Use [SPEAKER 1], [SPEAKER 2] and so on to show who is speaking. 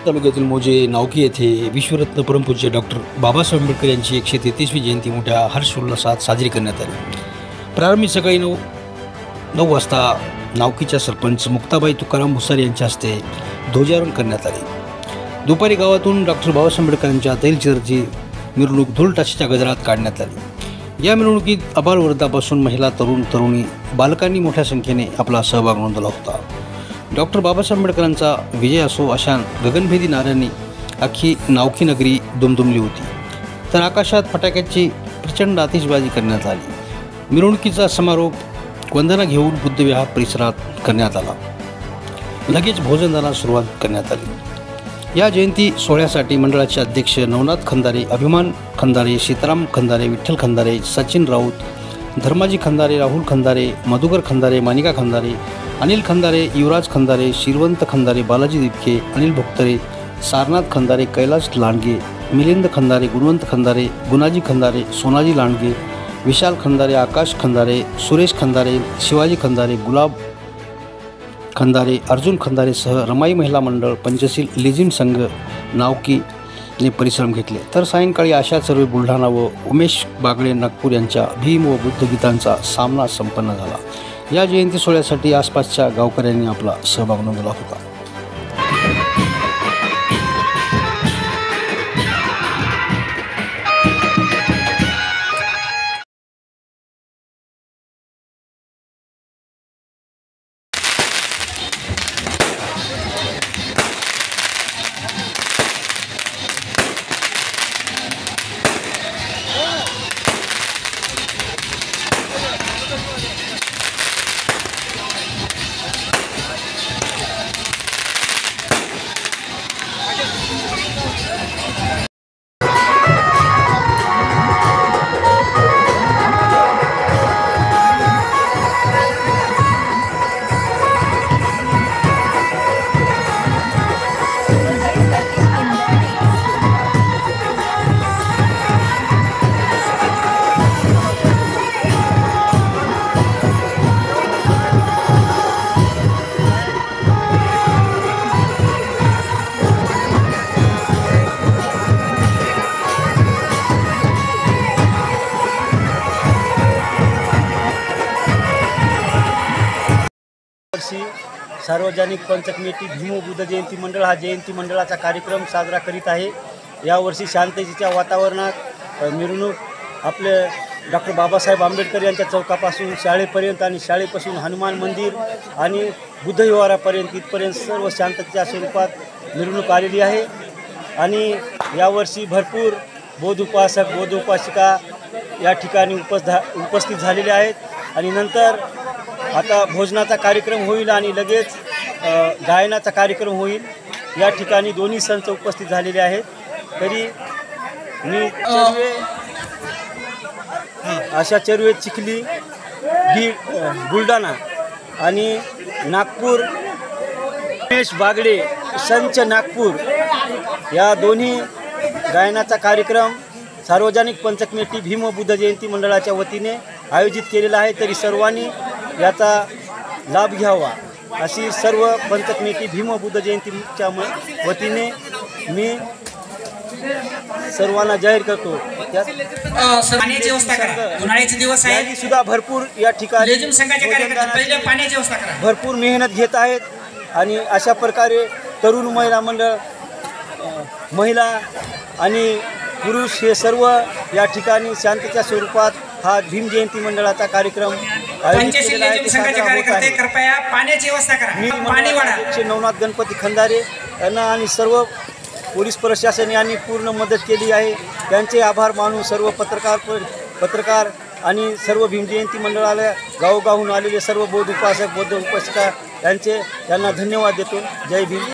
[SPEAKER 1] तालुक्यातील मोजे नावकी येथे विश्वरत्न परमपूज्य डॉक्टर बाबासाहेब आंबेडकर यांची 133वी जयंती मोठ्या हर्षोल्लासात साजरी करण्यात आली। प्रारंभी सकाळी 9 वाजता नावकीच्या सरपंच मुक्ताबाई तुकाराम भुसार यांच्या हस्ते ध्वजारोहण करण्यात आले। दुपारी गावातून डॉक्टर बाबासाहेब आंबेडकर यांच्या तैलचित्राची मिरवणूक ढोल-ताशाच्या गजरात काढण्यात आली। या मिरवणुकीत आबालवृद्धापासून महिला, तरुण तरुणी, बालकांनी मोठ्या संख्येने आपला सहभाग नोंदवला होता। डॉक्टर बाबासाहेब आंबेडकरांचा विजय असो अशा गगनभेदी नाऱ्यांनी अख्खी नावकी नगरी दुमदुमली होती, तर आकाशात फटाक्याची प्रचंड आतिषबाजी करण्यात आली। मिरवणुकीचा समारोप वंदना घेऊन बुद्धविहार परिसरात करण्यात आला। लगेच भोजनदानाला सुरुवात करण्यात आली। या जयंती सोहळ्यासाठी मंडळाचे अध्यक्ष नवनाथ खंदारे, अभिमान खंदारे, सीताराम खंदारे, विठ्ठल खंदारे, सचिन राऊत, धर्माजी खंदारे, राहुल खंदारे, मधुकर खंदारे, मानिका खंदारे, अनिल खंदारे, युवराज खंदारे, श्रीवंत खंदारे, बालाजी दिपके, अनिल भोक्तरे, सारनाथ खंदारे, कैलास लांडगे, मिलिंद खंदारे, गुणवंत खंदारे, गुणाजी खंदारे, सोनाजी लांडगे, विशाल खंदारे, आकाश खंदारे, सुरेश खंदारे, शिवाजी खंदारे, गुलाब खंदारे, अर्जुन खंदारेसह रमाई महिला मंडळ, पंचशील लेझिम संघ नावकीने परिश्रम घेतले। तर सायंकाळी आशा सर्वे बुलढाणा व उमेश बागडे नागपूर यांच्या भीम व बुद्ध गीतांचा सामना संपन्न झाला। या जयंती सोहळ्यासाठी आसपासच्या गावकऱ्यांनी आपला सहभाग नोंदवला होता।
[SPEAKER 2] सार्वजनिक पंचकमेटी भीम बुद्ध जयंती मंडळ हा जयंती मंडळाचा कार्यक्रम साजरा करीत आहे। यावर्षी शांततेच्या वातावरणात मिरवणूक आपले डॉक्टर बाबासाहेब आंबेडकर यांच्या चौकापासून शाळेपर्यंत आणि शाळेपासून हनुमान मंदिर आणि बुद्ध विहारापर्यंत इथपर्यंत सर्व शांततेच्या स्वरूपात मिरवणूक आलेली आहे। आणि यावर्षी भरपूर बौद्ध उपासक, बौद्ध उपासिका या ठिकाणी उपस्थित झालेले आहेत। आणि नंतर आता भोजनाचा कार्यक्रम होईल आणि लगेच गायनाचा कार्यक्रम होईल। या ठिकाणी दोन्ही संत उपस्थित झालेले आहेत। तरी मी चर्वे, चिखली, बुलढाणा आणि नागपूर, उमेश बागडे, संच नागपूर या दोन्ही गायनाचा कार्यक्रम सार्वजनिक पंचकमेटी भीम बुद्ध जयंती मंडळाच्या वतीने आयोजित केलेला आहे। तरी सर्वांनी याचा लाभ घ्यावा अशी सर्व पंचकमेटी भीम बुद्ध जयंतीच्या वतीने मी सर्वांना जाहीर करतो।
[SPEAKER 3] पाण्याची व्यवस्था करा, उन्हाळ्याचे दिवस आहेत
[SPEAKER 2] सुद्धा भरपूर या ठिकाणी भरपूर मेहनत घेत आहेत। आणि अशा प्रकारे तरुण महिला मंडळ, महिला आणि पुरुष हे सर्व या ठिकाणी शांततेच्या स्वरूपात हा भीम जयंती मंडळाचा कार्यक्रम आयोजित केलेला आहे।
[SPEAKER 3] पाण्याची व्यवस्था करा।
[SPEAKER 2] नवनाथ गणपती खंदारे यांना आणि सर्व पोलीस प्रशासन यांनी पूर्ण मदत केली आहे। त्यांचे आभार मानून सर्व पत्रकार आणि सर्व भीम जयंती मंडळाला गावोगावून आलेले सर्व बौद्ध उपासक, बौद्ध उपासिका यांना धन्यवाद देतो। जय भीम।